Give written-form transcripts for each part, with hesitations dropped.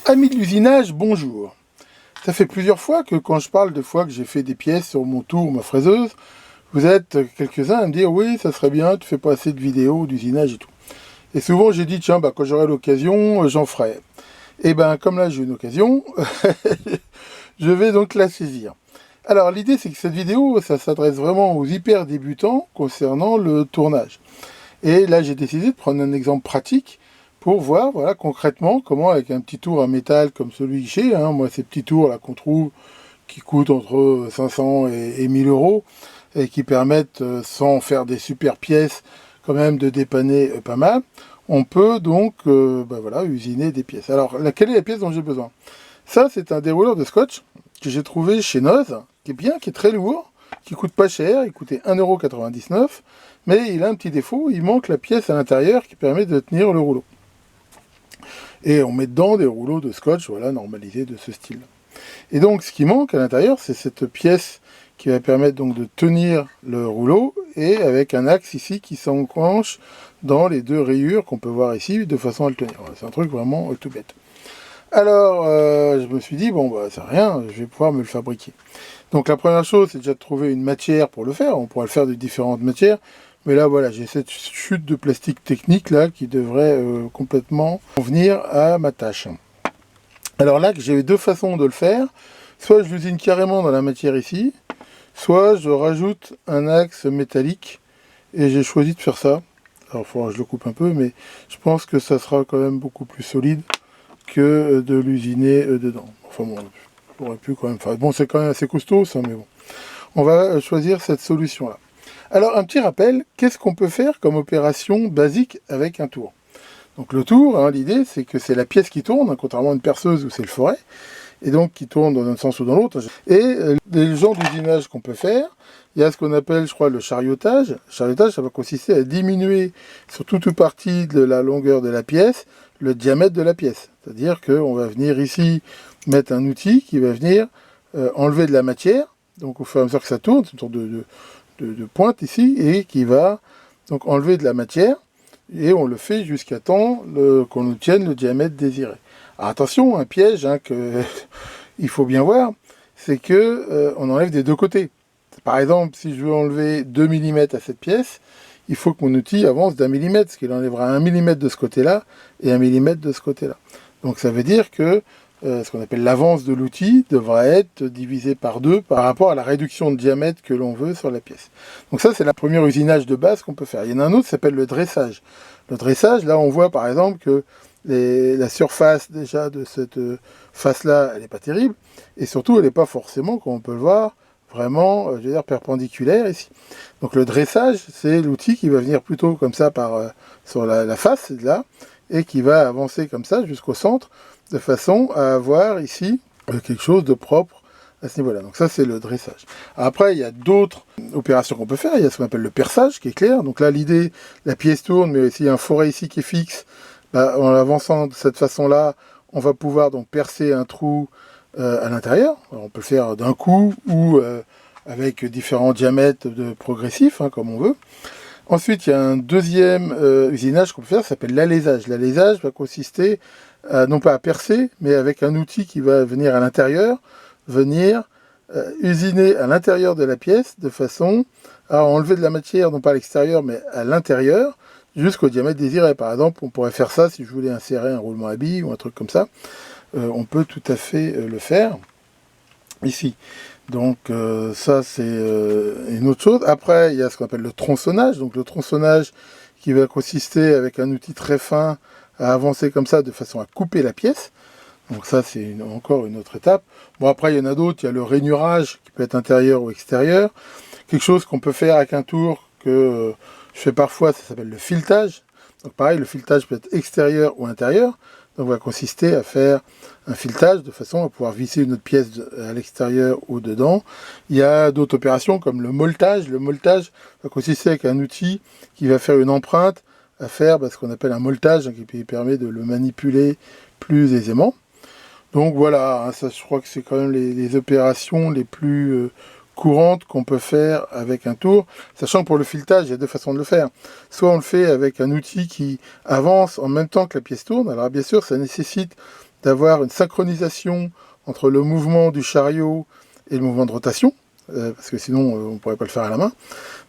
Amis de l'usinage, bonjour. Ça fait plusieurs fois que quand je parle de fois que j'ai fait des pièces sur mon tour, ma fraiseuse, vous êtes quelques-uns à me dire oui, ça serait bien, tu fais pas assez de vidéos d'usinage et tout. Et souvent j'ai dit tiens, quand j'aurai l'occasion, j'en ferai. Et comme là j'ai une occasion, je vais donc la saisir. Alors l'idée c'est que cette vidéo, ça s'adresse vraiment aux hyper débutants concernant le tournage. Et là j'ai décidé de prendre un exemple pratique pour voir voilà, concrètement comment avec un petit tour en métal comme celui que j'ai, moi ces petits tours là qu'on trouve qui coûtent entre 500 et 1000 euros et qui permettent sans faire des super pièces quand même de dépanner pas mal, on peut donc voilà, usiner des pièces. Alors quelle est la pièce dont j'ai besoin? Ça c'est un dérouleur de scotch que j'ai trouvé chez Noz, qui est bien, qui est très lourd, qui coûte pas cher, il coûtait 1,99 €, mais il a un petit défaut, il manque la pièce à l'intérieur qui permet de tenir le rouleau. Et on met dedans des rouleaux de scotch, voilà, normalisés de ce style. Et donc, ce qui manque à l'intérieur, c'est cette pièce qui va permettre donc de tenir le rouleau, et avec un axe ici qui s'enclenche dans les deux rayures qu'on peut voir ici, de façon à le tenir. Voilà, c'est un truc vraiment tout bête. Alors, je me suis dit, c'est rien, je vais pouvoir me le fabriquer. Donc la première chose, c'est déjà de trouver une matière pour le faire. On pourra le faire de différentes matières. Mais là, voilà, j'ai cette chute de plastique technique là qui devrait complètement convenir à ma tâche. Alors là, j'ai deux façons de le faire. Soit je l'usine carrément dans la matière ici, soit je rajoute un axe métallique. Et j'ai choisi de faire ça. Alors il faudra que je le coupe un peu, mais je pense que ça sera quand même beaucoup plus solide que de l'usiner dedans. Enfin bon, j'aurais pu quand même faire. Bon, c'est quand même assez costaud ça, mais bon. On va choisir cette solution-là. Alors, un petit rappel, qu'est-ce qu'on peut faire comme opération basique avec un tour? Donc le tour, l'idée, c'est que c'est la pièce qui tourne, contrairement à une perceuse où c'est le forêt, et donc qui tourne dans un sens ou dans l'autre. Et les genres d'usinage qu'on peut faire, il y a ce qu'on appelle, je crois, le chariotage. Le chariotage, ça va consister à diminuer sur toute ou partie de la longueur de la pièce, le diamètre de la pièce. C'est-à-dire qu'on va venir ici mettre un outil qui va venir enlever de la matière, donc au fur et à mesure que ça tourne, c'est une sorte de pointe ici, et qui va donc enlever de la matière, et on le fait jusqu'à temps qu'on obtienne le diamètre désiré. Alors attention, un piège que il faut bien voir, c'est que on enlève des deux côtés. Par exemple, si je veux enlever 2 mm à cette pièce, il faut que mon outil avance d'1 mm, ce qu'il enlèvera 1 mm de ce côté-là et 1 mm de ce côté-là. Donc ça veut dire que ce qu'on appelle l'avance de l'outil devra être divisé par 2 par rapport à la réduction de diamètre que l'on veut sur la pièce. Donc ça, c'est la première usinage de base qu'on peut faire. Il y en a un autre qui s'appelle le dressage. Le dressage, là, on voit par exemple que la surface déjà de cette face-là, elle n'est pas terrible. Et surtout, elle n'est pas forcément, comme on peut le voir, vraiment, je veux dire, perpendiculaire ici. Donc le dressage, c'est l'outil qui va venir plutôt comme ça sur la face, là, et qui va avancer comme ça jusqu'au centre, de façon à avoir ici quelque chose de propre à ce niveau-là. Donc ça, c'est le dressage. Après, il y a d'autres opérations qu'on peut faire. Il y a ce qu'on appelle le perçage, qui est clair. Donc là, l'idée, la pièce tourne, mais s'il y a un forêt ici qui est fixe, en avançant de cette façon-là, on va pouvoir donc percer un trou à l'intérieur. On peut le faire d'un coup ou avec différents diamètres progressifs, comme on veut. Ensuite, il y a un deuxième usinage qu'on peut faire, ça s'appelle l'alésage. L'alésage va consister non pas à percer, mais avec un outil qui va venir à l'intérieur, usiner à l'intérieur de la pièce, de façon à enlever de la matière, non pas à l'extérieur, mais à l'intérieur, jusqu'au diamètre désiré. Par exemple, on pourrait faire ça si je voulais insérer un roulement à billes ou un truc comme ça. On peut tout à fait le faire ici. Donc ça, c'est une autre chose. Après, il y a ce qu'on appelle le tronçonnage. Donc le tronçonnage qui va consister avec un outil très fin à avancer comme ça de façon à couper la pièce. Donc ça, c'est encore une autre étape. Bon, après, il y en a d'autres. Il y a le rainurage qui peut être intérieur ou extérieur. Quelque chose qu'on peut faire avec un tour que je fais parfois, ça s'appelle le filetage. Donc pareil, le filetage peut être extérieur ou intérieur. Donc va consister à faire un filetage de façon à pouvoir visser une autre pièce à l'extérieur ou dedans. Il y a d'autres opérations comme le moltage. Le moltage va consister avec un outil qui va faire une empreinte à faire ce qu'on appelle un moltage, qui permet de le manipuler plus aisément. Donc voilà, ça je crois que c'est quand même les opérations les plus courantes qu'on peut faire avec un tour, sachant que pour le filetage, il y a deux façons de le faire. Soit on le fait avec un outil qui avance en même temps que la pièce tourne, alors bien sûr ça nécessite d'avoir une synchronisation entre le mouvement du chariot et le mouvement de rotation, parce que sinon on ne pourrait pas le faire à la main.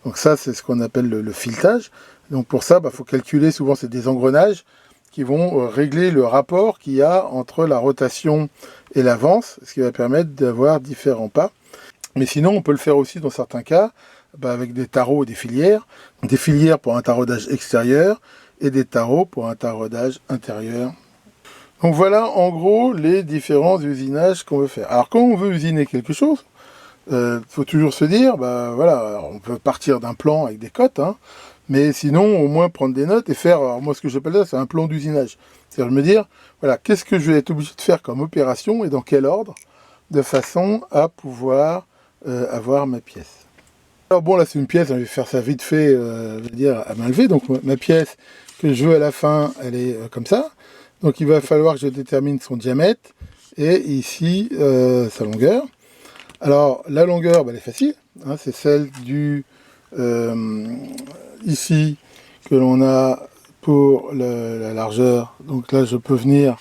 Donc ça, c'est ce qu'on appelle le filetage. Donc pour ça, faut calculer, souvent c'est des engrenages qui vont régler le rapport qu'il y a entre la rotation et l'avance, ce qui va permettre d'avoir différents pas. Mais sinon, on peut le faire aussi dans certains cas, avec des tarots et des filières pour un taraudage extérieur et des tarots pour un taraudage intérieur. Donc voilà en gros les différents usinages qu'on veut faire. Alors quand on veut usiner quelque chose, faut toujours se dire, voilà, on peut partir d'un plan avec des cotes, hein, mais sinon au moins prendre des notes et faire, alors moi ce que j'appelle ça, c'est un plan d'usinage. C'est-à-dire me dire, voilà, qu'est-ce que je vais être obligé de faire comme opération et dans quel ordre, de façon à pouvoir avoir ma pièce. Alors bon, là c'est une pièce, je vais faire ça vite fait, je veux dire à main levée. Donc ma pièce que je veux à la fin, elle est comme ça. Donc il va falloir que je détermine son diamètre et ici sa longueur. Alors la longueur, elle est facile, hein, c'est celle du ici que l'on a pour la largeur. Donc là je peux venir,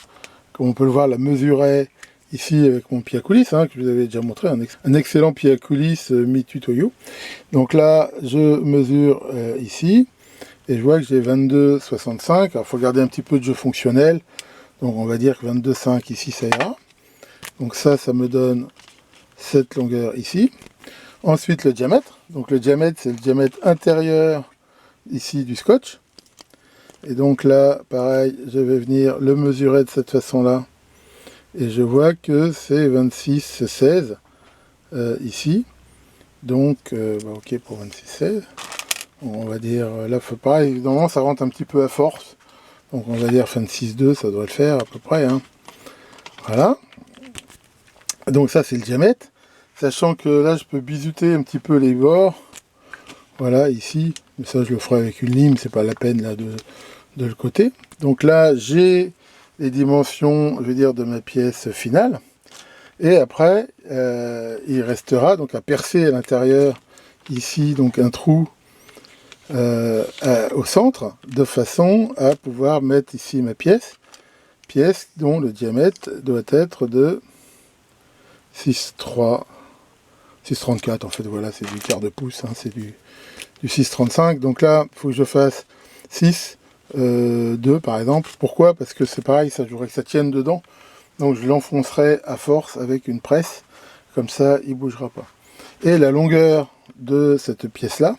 comme on peut le voir, la mesurer ici avec mon pied à coulisses, hein, que je vous avais déjà montré, un excellent pied à coulisses mi-tutoriaux. Donc là je mesure ici et je vois que j'ai 22,65. Alors il faut garder un petit peu de jeu fonctionnel, donc on va dire que 22,5 ici ça ira. Donc ça me donne cette longueur ici. Ensuite le diamètre, donc le diamètre c'est le diamètre intérieur ici du scotch, et donc là pareil je vais venir le mesurer de cette façon là et je vois que c'est 26,16 ici, donc ok pour 26,16. On va dire là pareil, évidemment ça rentre un petit peu à force, donc on va dire 26,2, ça doit le faire à peu près, hein. Voilà, donc ça c'est le diamètre, sachant que là je peux bisuter un petit peu les bords, voilà ici, mais ça je le ferai avec une lime, c'est pas la peine là de le côté. Donc là j'ai les dimensions, je veux dire, de ma pièce finale, et après il restera donc à percer à l'intérieur ici donc un trou au centre, de façon à pouvoir mettre ici ma pièce dont le diamètre doit être de 6,34 en fait, voilà, c'est du quart de pouce, hein, c'est du 6,35. Donc là il faut que je fasse 6, 2 par exemple. Pourquoi? Parce que c'est pareil, ça, je voudrais que ça tienne dedans, donc je l'enfoncerai à force avec une presse, comme ça il bougera pas. Et la longueur de cette pièce là,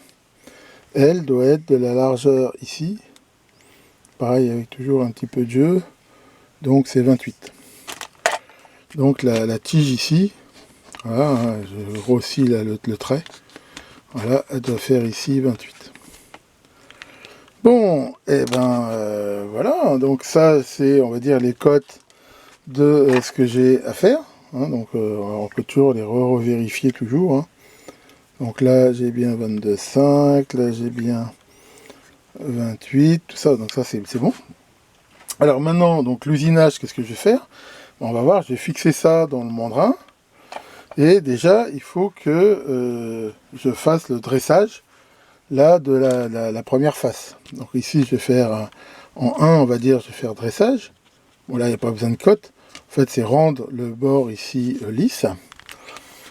elle doit être de la largeur ici, pareil avec toujours un petit peu de jeu, donc c'est 28. Donc la tige ici, voilà, hein, je grossis là, le trait, voilà, elle doit faire ici 28. Bon, et voilà, donc ça c'est, on va dire, les cotes de ce que j'ai à faire, hein, donc on peut toujours les revérifier toujours, hein. Donc là j'ai bien 22,5, là j'ai bien 28, tout ça, donc ça c'est bon. Alors maintenant, donc l'usinage, qu'est-ce que je vais faire? On va voir, je vais fixer ça dans le mandrin, et déjà il faut que je fasse le dressage là de la première face. Donc ici je vais faire en 1, on va dire, je vais faire dressage. Bon là il n'y a pas besoin de cote, en fait c'est rendre le bord ici lisse.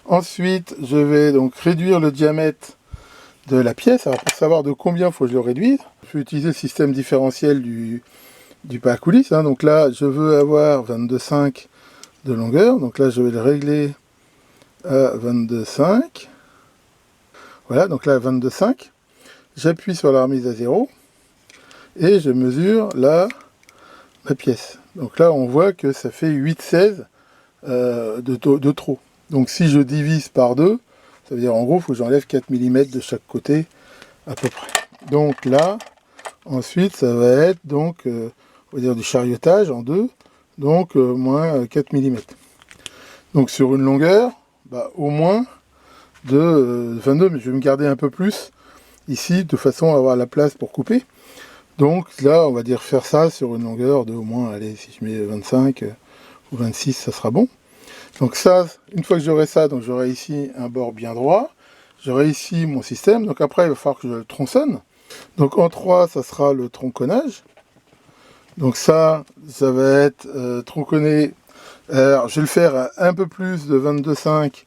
Ensuite je vais donc réduire le diamètre de la pièce. Alors pour savoir de combien il faut que je le réduise, je vais utiliser le système différentiel du pas à coulisses, hein. Donc là je veux avoir 22,5 de longueur, donc là je vais le régler à 22,5. Voilà, donc là 22,5. J'appuie sur la remise à 0 et je mesure là ma pièce. Donc là on voit que ça fait 8,16 de trop. Donc si je divise par 2, ça veut dire en gros il faut que j'enlève 4 mm de chaque côté à peu près. Donc là, ensuite ça va être donc on va dire du chariotage en 2, donc moins 4 mm. Donc sur une longueur, au moins de 22, mais je vais me garder un peu plus ici de façon à avoir la place pour couper. Donc là on va dire faire ça sur une longueur de au moins, allez, si je mets 25 ou 26 ça sera bon. Donc ça, une fois que j'aurai ça, donc j'aurai ici un bord bien droit, j'aurai ici mon système, donc après il va falloir que je le tronçonne. Donc en 3 ça sera le tronçonnage, Donc ça va être tronconné. Alors je vais le faire à un peu plus de 22,5.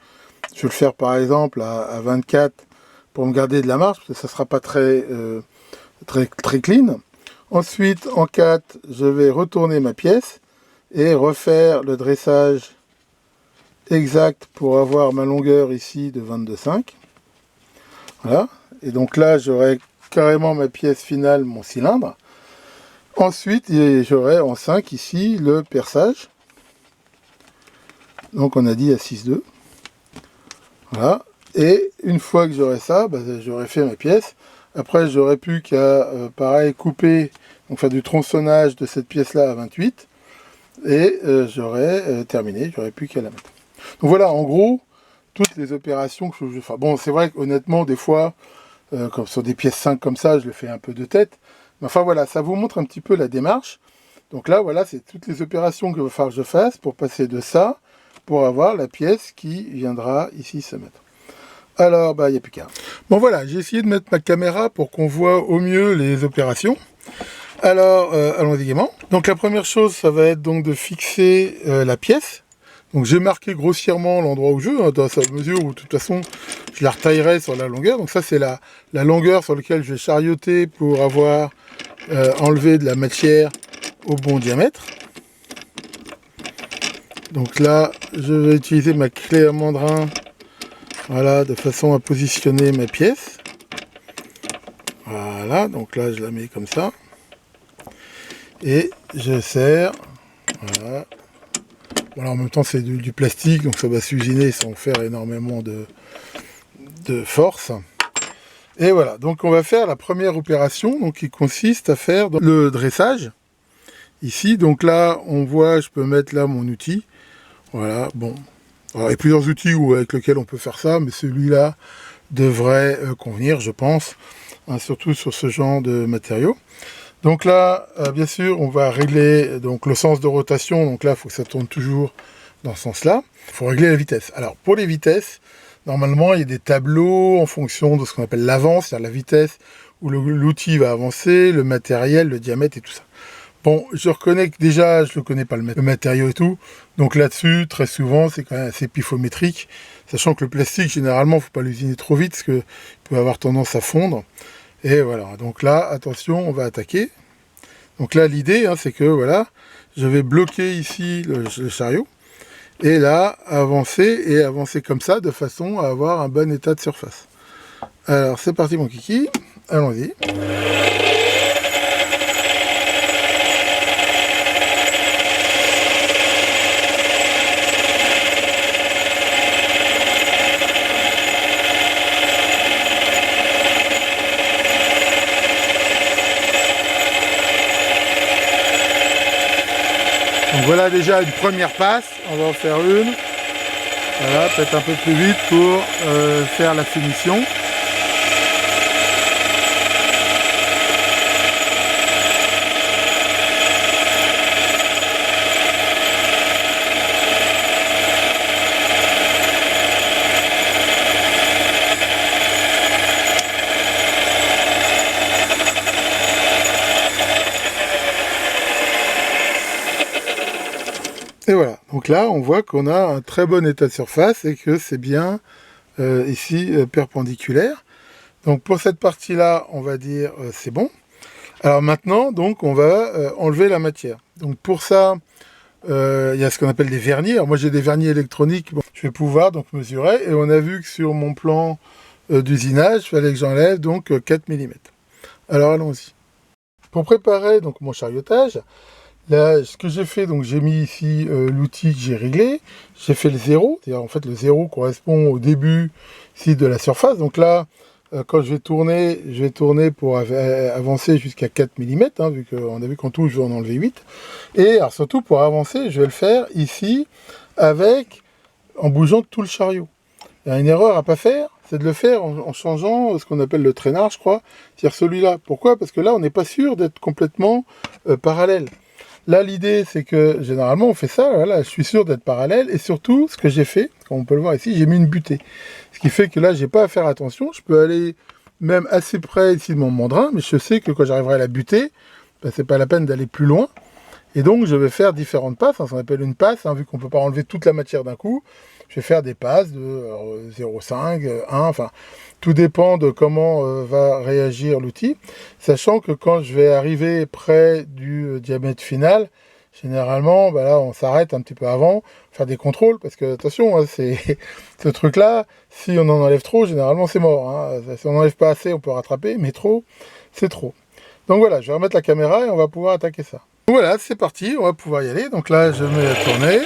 Je vais le faire par exemple à 24 pour me garder de la marge, parce que ça ne sera pas très clean. Ensuite, en 4, je vais retourner ma pièce et refaire le dressage exact pour avoir ma longueur ici de 22,5. Voilà. Et donc là, j'aurai carrément ma pièce finale, mon cylindre. Ensuite, j'aurai en 5 ici le perçage. Donc on a dit à 6,2. Voilà. Et une fois que j'aurai ça, j'aurai fait ma pièce. Après, j'aurai plus qu'à, pareil, couper, donc faire du tronçonnage de cette pièce-là à 28. Et j'aurai terminé, j'aurai plus qu'à la mettre. Donc voilà, en gros, toutes les opérations que je vais faire. Bon, c'est vrai qu'honnêtement, des fois, comme sur des pièces 5 comme ça, je le fais un peu de tête. Mais enfin voilà, ça vous montre un petit peu la démarche. Donc là, voilà, c'est toutes les opérations qu'il va falloir que je fasse pour passer de ça, pour avoir la pièce qui viendra ici se mettre. Alors, il n'y a plus qu'à. Bon voilà, j'ai essayé de mettre ma caméra pour qu'on voit au mieux les opérations. Alors, allons-y gaiement. Donc la première chose, ça va être donc de fixer la pièce. Donc j'ai marqué grossièrement l'endroit où je veux, dans sa mesure où de toute façon, je la retaillerai sur la longueur. Donc ça, c'est la longueur sur laquelle je vais charioter pour avoir enlevé de la matière au bon diamètre. Donc là, je vais utiliser ma clé à mandrin. Voilà, de façon à positionner ma pièce. Voilà, donc là je la mets comme ça. Et je serre. Voilà. Voilà, en même temps c'est du plastique, donc ça va s'usiner sans faire énormément de force. Et voilà, donc on va faire la première opération, donc qui consiste à faire le dressage. Ici, donc là, on voit, je peux mettre là mon outil. Voilà, bon. Alors, il y a plusieurs outils avec lesquels on peut faire ça, mais celui-là devrait convenir, je pense, hein, surtout sur ce genre de matériaux. Donc là, bien sûr, on va régler donc, le sens de rotation. Donc là, il faut que ça tourne toujours dans ce sens-là. Il faut régler la vitesse. Alors, pour les vitesses, normalement, il y a des tableaux en fonction de ce qu'on appelle l'avance, c'est-à-dire la vitesse où l'outil va avancer, le matériel, le diamètre et tout ça. Bon, je reconnais que déjà, je ne connais pas le matériau et tout. Donc là-dessus, très souvent, c'est quand même assez pifométrique. Sachant que le plastique, généralement, il ne faut pas l'usiner trop vite parce qu'il peut avoir tendance à fondre. Et voilà, donc là, attention, on va attaquer. Donc là, l'idée, hein, c'est que, voilà, je vais bloquer ici le chariot. Et là, avancer comme ça, de façon à avoir un bon état de surface. Alors, c'est parti, mon kiki. Allons-y. Donc voilà déjà une première passe, on va en faire une. Voilà, peut-être un peu plus vite pour faire la finition. Et voilà, donc là on voit qu'on a un très bon état de surface et que c'est bien ici perpendiculaire. Donc pour cette partie là, on va dire c'est bon. Alors maintenant, donc on va enlever la matière. Donc pour ça, il y a ce qu'on appelle des vernis. Alors moi j'ai des vernis électroniques, bon, je vais pouvoir donc mesurer. Et on a vu que sur mon plan d'usinage, il fallait que j'enlève donc 4 mm. Alors allons-y. Pour préparer donc mon chariotage, là, ce que j'ai fait, donc j'ai mis ici l'outil que j'ai réglé, j'ai fait le 0, c'est-à-dire en fait le 0 correspond au début ici de la surface, donc là, quand je vais tourner pour avancer jusqu'à 4 mm, hein, vu qu'on a vu qu'en tout je vais en enlever 8, et alors surtout pour avancer, je vais le faire ici, en bougeant tout le chariot. Il y a une erreur à pas faire, c'est de le faire en changeant ce qu'on appelle le traînard, je crois, c'est-à-dire celui-là. Pourquoi? Parce que là, on n'est pas sûr d'être complètement parallèle. Là, l'idée, c'est que généralement, on fait ça. Voilà, je suis sûr d'être parallèle. Et surtout, ce que j'ai fait, comme on peut le voir ici, j'ai mis une butée. Ce qui fait que là, j'ai pas à faire attention. Je peux aller même assez près ici de mon mandrin, mais je sais que quand j'arriverai à la butée, ben, c'est pas la peine d'aller plus loin. Et donc je vais faire différentes passes, ça s'appelle une passe, vu qu'on ne peut pas enlever toute la matière d'un coup. Je vais faire des passes de 0,5, 1, enfin tout dépend de comment va réagir l'outil. Sachant que quand je vais arriver près du diamètre final, généralement, ben là on s'arrête un petit peu avant, faire des contrôles, parce que attention, hein, c'est ce truc-là, si on en enlève trop, généralement c'est mort. Hein. Si on n'enlève pas assez, on peut rattraper, mais trop, c'est trop. Donc voilà, je vais remettre la caméra et on va pouvoir attaquer ça. Voilà, c'est parti, on va pouvoir y aller. Donc là, je mets à tourner.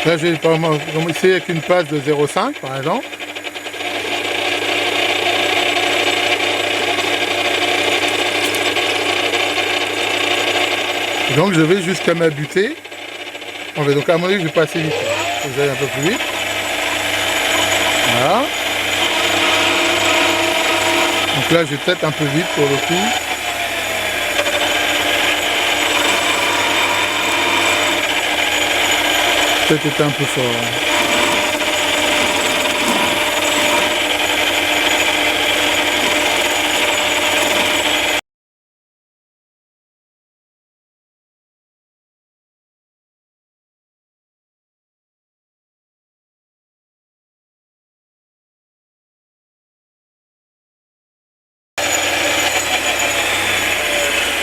Là, je vais commencer avec une passe de 0,5 par exemple. Et donc je vais jusqu'à ma butée. Donc à mon avis, je vais pas assez vite. Faut que j'aille un peu plus vite. Voilà. Donc là, je vais peut-être un peu vite pour le coup. Peut-être était un peu fort.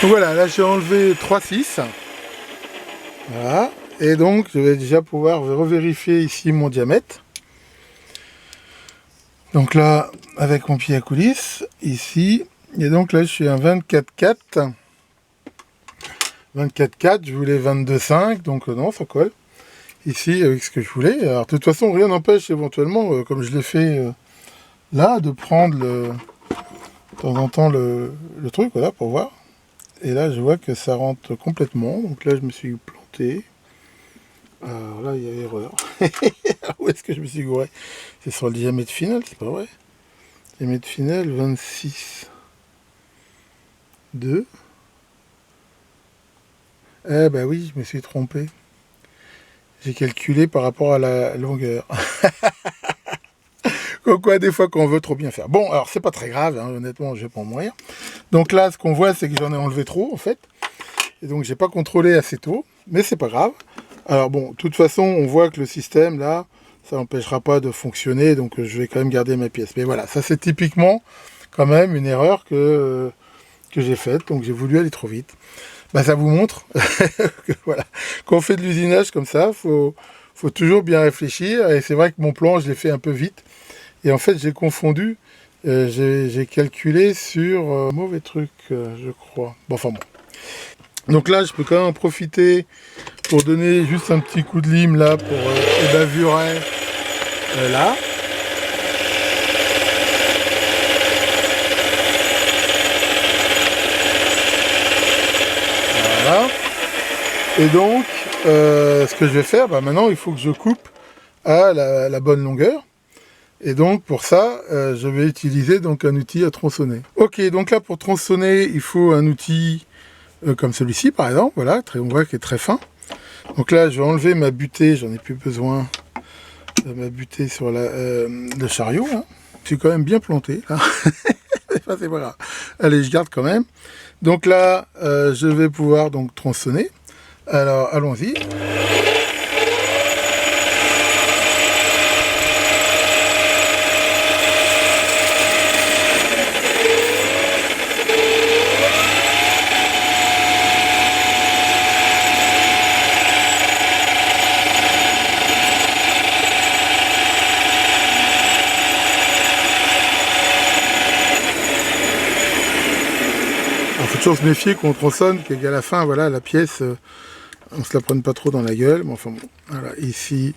Donc voilà, là j'ai enlevé 3,6. Voilà. Et donc je vais déjà pouvoir revérifier ici mon diamètre. Donc là, avec mon pied à coulisse, ici, et donc là je suis à 24,4. 24,4, je voulais 22,5, donc non, ça colle. Ici, avec ce que je voulais. Alors de toute façon, rien n'empêche éventuellement, comme je l'ai fait là, de prendre de temps en temps le truc, voilà, pour voir. Et là, je vois que ça rentre complètement. Donc là, je me suis planté. Alors là, il y a erreur. Où est-ce que je me suis gouré? C'est sur le diamètre final, c'est pas vrai. Diamètre final, 26. 2. Eh ben oui, je me suis trompé. J'ai calculé par rapport à la longueur. Quoi, des fois qu'on veut trop bien faire. Bon, alors c'est pas très grave, hein, honnêtement, je vais pas en mourir. Donc là, ce qu'on voit, c'est que j'en ai enlevé trop, en fait. Et donc, j'ai pas contrôlé assez tôt, mais c'est pas grave. Alors bon, de toute façon, on voit que le système, là, ça n'empêchera pas de fonctionner, donc je vais quand même garder ma pièce. Mais voilà, ça c'est typiquement, quand même, une erreur que j'ai faite, donc j'ai voulu aller trop vite. Bah, ça vous montre que voilà, quand on fait de l'usinage comme ça, faut toujours bien réfléchir. Et c'est vrai que mon plan, je l'ai fait un peu vite. Et en fait, j'ai confondu. J'ai calculé sur mauvais truc, je crois. Bon, enfin bon. Donc là, je peux quand même en profiter pour donner juste un petit coup de lime là pour ébavurer là. Voilà. Et donc, ce que je vais faire, bah maintenant, il faut que je coupe à la bonne longueur. Et donc, pour ça, je vais utiliser donc un outil à tronçonner. Ok, donc là, pour tronçonner, il faut un outil comme celui-ci, par exemple. Voilà, on voit qu'il est très fin. Donc là, je vais enlever ma butée, j'en ai plus besoin de ma butée sur le chariot. Hein. Je suis quand même bien planté, là. Enfin, c'est pas grave. Allez, je garde quand même. Donc là, je vais pouvoir donc tronçonner. Alors, allons-y. Il faut toujours se méfier qu'on tronçonne, qu'à la fin, voilà, la pièce, on se la prenne pas trop dans la gueule. Mais enfin bon, voilà, ici,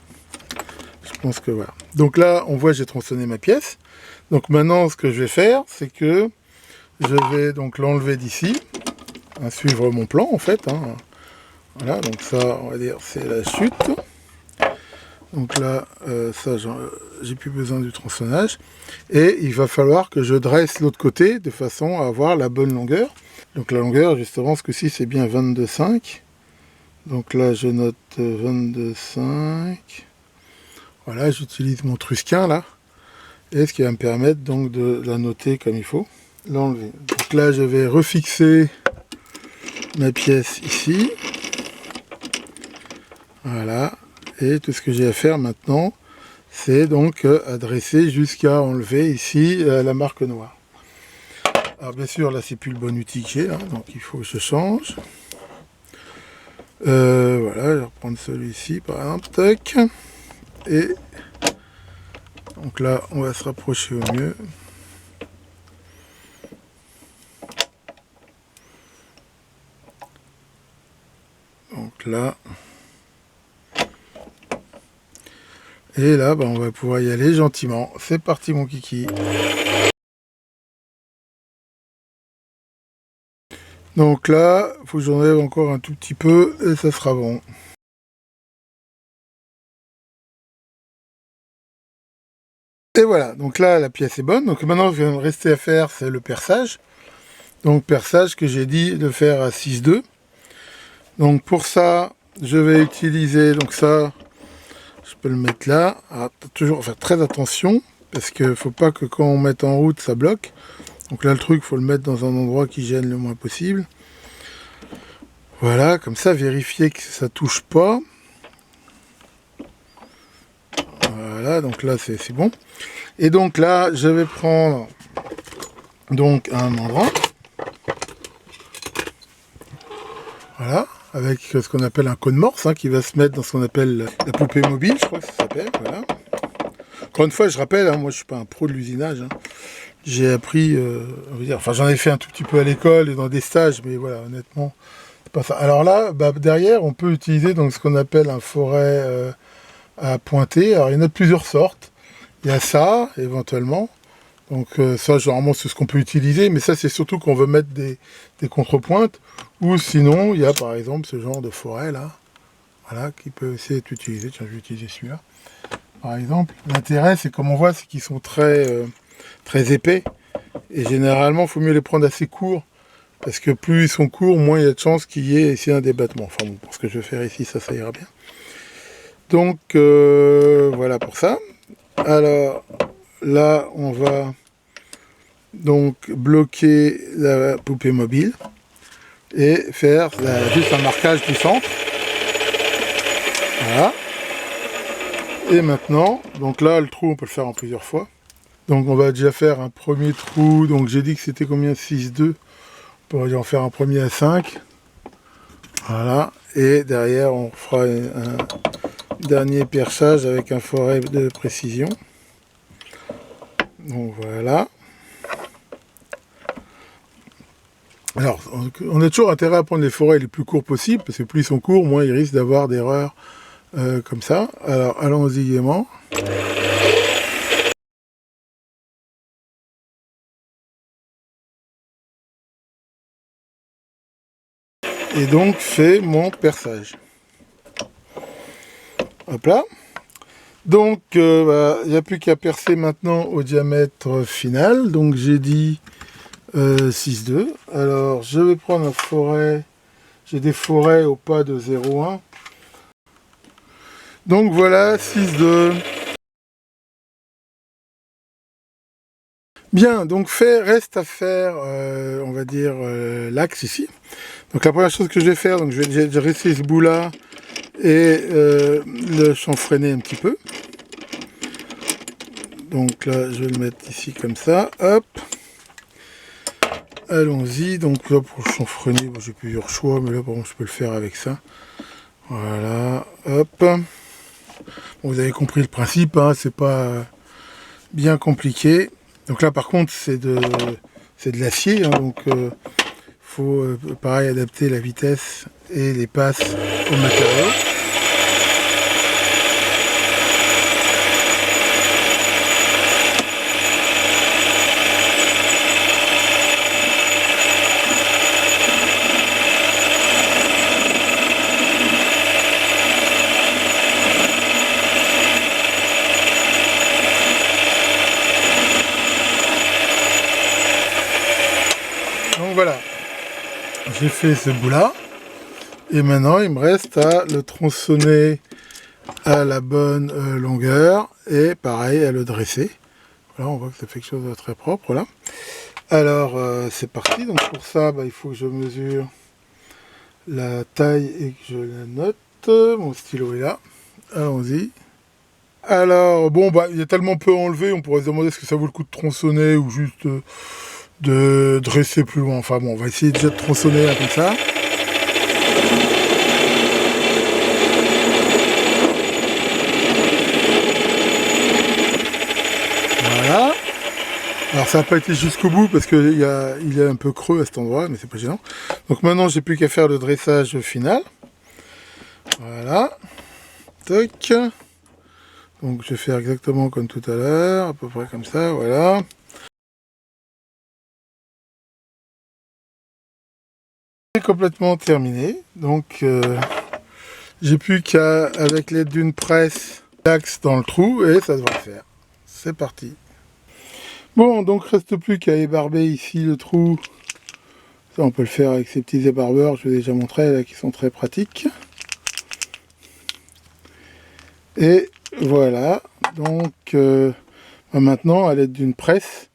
je pense que voilà. Donc là, on voit, j'ai tronçonné ma pièce. Donc maintenant, ce que je vais faire, c'est que je vais donc l'enlever d'ici, hein, suivre mon plan en fait. Hein. Voilà, donc ça, on va dire, c'est la chute. Donc là, ça, j'ai plus besoin du tronçonnage. Et il va falloir que je dresse l'autre côté de façon à avoir la bonne longueur. Donc la longueur, justement, ce coup-ci, c'est bien 22,5. Donc là, je note 22,5. Voilà, j'utilise mon trusquin, là. Et ce qui va me permettre, donc, de la noter comme il faut. L'enlever. Donc là, je vais refixer ma pièce ici. Voilà. Et tout ce que j'ai à faire maintenant, c'est donc adresser jusqu'à enlever ici la marque noire. Alors bien sûr, là c'est plus le bon outil que j'ai, hein, donc il faut que je change. Voilà, je vais reprendre celui-ci par exemple, tac. Et donc là, on va se rapprocher au mieux. Donc là. Et là, bah, on va pouvoir y aller gentiment. C'est parti mon kiki. Donc là, il faut que j'enlève encore un tout petit peu et ça sera bon. Et voilà, donc là la pièce est bonne. Donc maintenant, ce qu'il va me rester à faire, c'est le perçage. Donc perçage que j'ai dit de faire à 6,2. Donc pour ça, je vais utiliser, donc ça, je peux le mettre là. Alors, toujours faire très attention, parce qu'il ne faut pas que quand on mette en route, ça bloque. Donc là, le truc, il faut le mettre dans un endroit qui gêne le moins possible. Voilà, comme ça, vérifier que ça touche pas. Voilà, donc là, c'est bon. Et donc là, je vais prendre donc un endroit. Voilà, avec ce qu'on appelle un cône morse, hein, qui va se mettre dans ce qu'on appelle la poupée mobile, je crois que ça s'appelle, voilà. Encore une fois, je rappelle, hein, moi je suis pas un pro de l'usinage, hein. J'ai appris, enfin j'en ai fait un tout petit peu à l'école et dans des stages, mais voilà, honnêtement, c'est pas ça. Alors là, bah, derrière, on peut utiliser donc ce qu'on appelle un forêt à pointer. Alors il y en a de plusieurs sortes. Il y a ça, éventuellement. Donc ça, généralement, c'est ce qu'on peut utiliser, mais ça, c'est surtout qu'on veut mettre des contrepointes. Ou sinon, il y a par exemple ce genre de forêt là, voilà, qui peut aussi être utilisé. Tiens, je vais utiliser celui-là. Par exemple, l'intérêt, c'est comme on voit, c'est qu'ils sont très épais. Et généralement, il faut mieux les prendre assez courts. Parce que plus ils sont courts, moins il y a de chances qu'il y ait ici un débattement. Enfin bon, pour ce que je vais faire ici, ça ira bien. Donc, voilà pour ça. Alors, là, on va donc bloquer la poupée mobile et faire juste un marquage du centre. Voilà. Et maintenant, donc là, le trou, on peut le faire en plusieurs fois. Donc on va déjà faire un premier trou. Donc j'ai dit que c'était combien? 6,2. On pourrait en faire un premier à 5. Voilà. Et derrière, on fera un dernier perçage avec un forêt de précision. Donc voilà. Alors, on a toujours intérêt à prendre les forêts les plus courts possibles, parce que plus ils sont courts, moins ils risquent d'avoir d'erreurs comme ça. Alors, allons-y gaiement. Et donc, fait mon perçage. Hop là. Donc, il n'y a plus qu'à percer maintenant au diamètre final. Donc, j'ai dit 6,2. Alors, je vais prendre un forêt. J'ai des forêts au pas de 0,1. Donc, voilà, 6,2. Bien, donc reste à faire, on va dire, l'axe ici. Donc, la première chose que je vais faire, donc je vais dresser ce bout-là et le chanfreiner un petit peu. Donc là, je vais le mettre ici comme ça, hop. Allons-y, donc là pour chanfreiner, bon, j'ai plusieurs choix, mais là par contre je peux le faire avec ça. Voilà, hop. Bon, vous avez compris le principe, hein, c'est pas bien compliqué. Donc là par contre c'est de l'acier, hein, donc faut pareil adapter la vitesse et les passes au matériau. Donc voilà, j'ai fait ce bout là et maintenant il me reste à le tronçonner à la bonne longueur et pareil à le dresser. Voilà, on voit que ça fait quelque chose de très propre là. Alors c'est parti, donc pour ça il faut que je mesure la taille et que je la note. Mon stylo est là. Allons-y. Alors, bon, bah, il y a tellement peu enlevé, on pourrait se demander est-ce que ça vaut le coup de tronçonner ou juste de dresser plus loin. Enfin bon, on va essayer déjà de tronçonner là, comme ça. Voilà. Alors ça n'a pas été jusqu'au bout parce qu'il est un peu creux à cet endroit, mais c'est pas gênant. Donc maintenant, j'ai plus qu'à faire le dressage final. Voilà. Toc. Donc je vais faire exactement comme tout à l'heure, à peu près comme ça, voilà. C'est complètement terminé. Donc j'ai plus qu'à, avec l'aide d'une presse, l'axe dans le trou et ça devrait le faire. C'est parti. Bon, donc reste plus qu'à ébarber ici le trou. Ça, on peut le faire avec ces petits ébarbeurs, je vous ai déjà montré, là, qui sont très pratiques. Et voilà, donc maintenant, à l'aide d'une presse,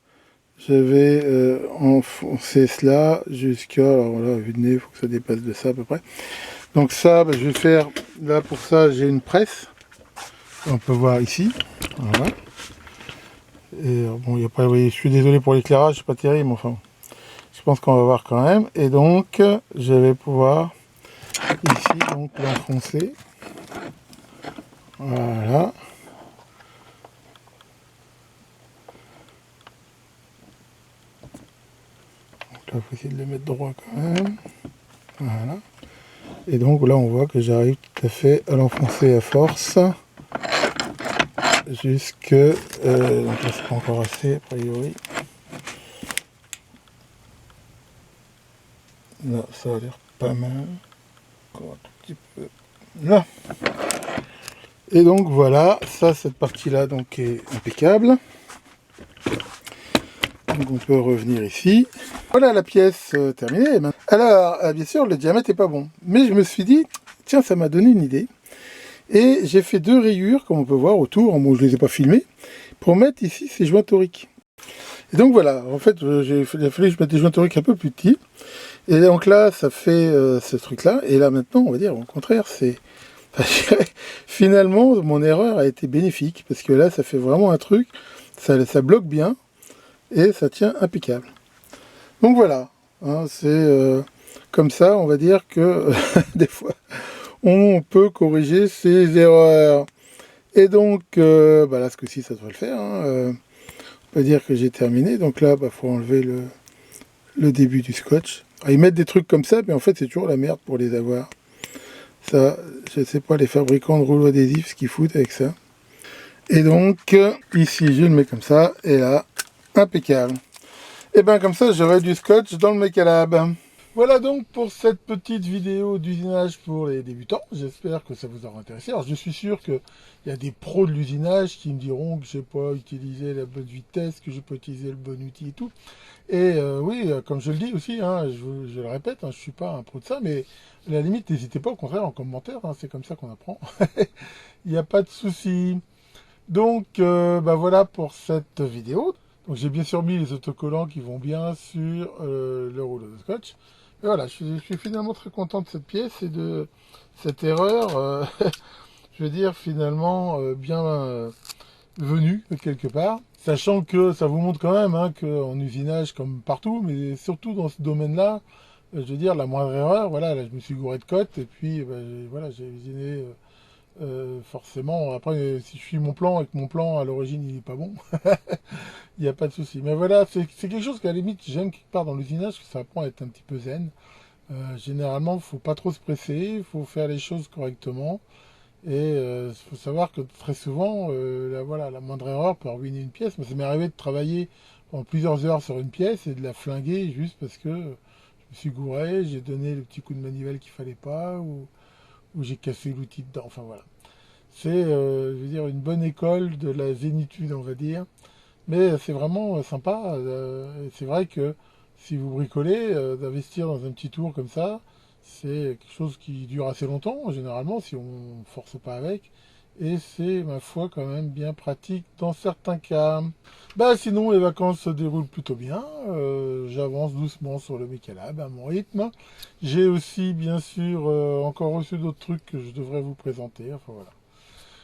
je vais enfoncer cela jusqu'à, alors là, vue de nez, il faut que ça dépasse de ça à peu près. Donc ça, je vais faire, là pour ça, j'ai une presse. On peut voir ici, voilà. Et bon, il n'y a pas, oui, je suis désolé pour l'éclairage, c'est pas terrible, mais enfin, je pense qu'on va voir quand même. Et donc, je vais pouvoir ici donc l'enfoncer. Voilà. Donc là, il faut essayer de le mettre droit quand même. Voilà. Et donc là, on voit que j'arrive tout à fait à l'enfoncer à force. Jusque... donc là, c'est pas encore assez, a priori. Là, ça a l'air pas mal. Encore un tout petit peu. Là. Et donc voilà, ça, cette partie-là donc est impeccable. Donc on peut revenir ici. Voilà la pièce terminée. Alors, bien sûr, le diamètre n'est pas bon. Mais je me suis dit, tiens, ça m'a donné une idée. Et j'ai fait 2 rayures, comme on peut voir, autour. Bon, je ne les ai pas filmées, pour mettre ici ces joints toriques. Et donc voilà, en fait, il a fallu que je mette des joints toriques un peu plus petits. Et donc là, ça fait ce truc-là. Et là, maintenant, on va dire, au contraire, c'est... Finalement, mon erreur a été bénéfique, parce que là, ça fait vraiment un truc, ça bloque bien, et ça tient impeccable. Donc voilà, hein, c'est comme ça, on va dire que des fois, on peut corriger ses erreurs. Et donc, là, ce coup-ci, ça devrait le faire. Hein, on peut dire que j'ai terminé. Donc là, faut enlever le début du scotch. Alors, ils mettent des trucs comme ça, mais en fait, c'est toujours la merde pour les avoir. Ça, je ne sais pas, les fabricants de rouleaux adhésifs, ce qu'ils foutent avec ça. Et donc, ici, je le mets comme ça, et là, impeccable. Et bien, comme ça, j'aurai du scotch dans le Mechalab. Voilà donc pour cette petite vidéo d'usinage pour les débutants. J'espère que ça vous aura intéressé. Alors, je suis sûr qu'il y a des pros de l'usinage qui me diront que je n'ai pas utilisé la bonne vitesse, que je n'ai pas utilisé le bon outil et tout. Et oui, comme je le dis aussi, hein, je le répète, hein, je ne suis pas un pro de ça, mais à la limite, n'hésitez pas, au contraire, en commentaire, hein, c'est comme ça qu'on apprend. Il n'y a pas de souci. Donc, voilà pour cette vidéo. Donc, j'ai bien sûr mis les autocollants qui vont bien sur le rouleau de scotch. Et voilà, je suis finalement très content de cette pièce et de cette erreur, je veux dire, finalement, bien venue, quelque part. Sachant que ça vous montre quand même hein, qu'en usinage, comme partout, mais surtout dans ce domaine-là, je veux dire, la moindre erreur, voilà, là, je me suis gouré de cote, et puis, voilà, j'ai usiné... forcément, après, si je suis mon plan et que mon plan à l'origine il n'est pas bon, il n'y a pas de souci. Mais voilà, c'est quelque chose qu'à la limite j'aime quelque part dans l'usinage, que ça apprend à être un petit peu zen. Généralement, il ne faut pas trop se presser, il faut faire les choses correctement. Et il faut savoir que très souvent, la moindre erreur peut ruiner une pièce. Moi, ça m'est arrivé de travailler pendant plusieurs heures sur une pièce et de la flinguer juste parce que je me suis gouré, j'ai donné le petit coup de manivelle qu'il fallait pas, ou j'ai cassé l'outil dedans. Enfin voilà. C'est, je veux dire, une bonne école de la zénitude, on va dire. Mais c'est vraiment sympa. C'est vrai que si vous bricolez, d'investir dans un petit tour comme ça, c'est quelque chose qui dure assez longtemps, généralement, si on ne force pas avec. Et c'est, ma foi, quand même bien pratique dans certains cas. Bah sinon, les vacances se déroulent plutôt bien. J'avance doucement sur le Micalab à mon rythme. J'ai aussi, bien sûr, encore reçu d'autres trucs que je devrais vous présenter. Enfin voilà.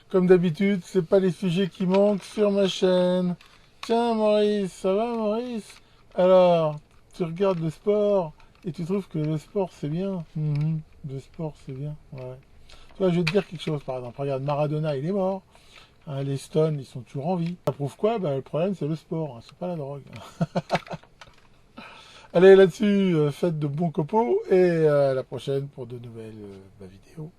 Comme d'habitude, c'est pas les sujets qui manquent sur ma chaîne. Tiens, Maurice, ça va, Maurice? Alors, tu regardes le sport et tu trouves que le sport c'est bien? Mhm, le sport c'est bien, ouais. Tu vois, je vais te dire quelque chose, par exemple. Regarde, Maradona, il est mort. Hein, les Stones, ils sont toujours en vie. Ça prouve quoi? Bah, le problème, c'est le sport, hein, c'est pas la drogue. Allez, là-dessus, faites de bons copeaux et à la prochaine pour de nouvelles vidéos.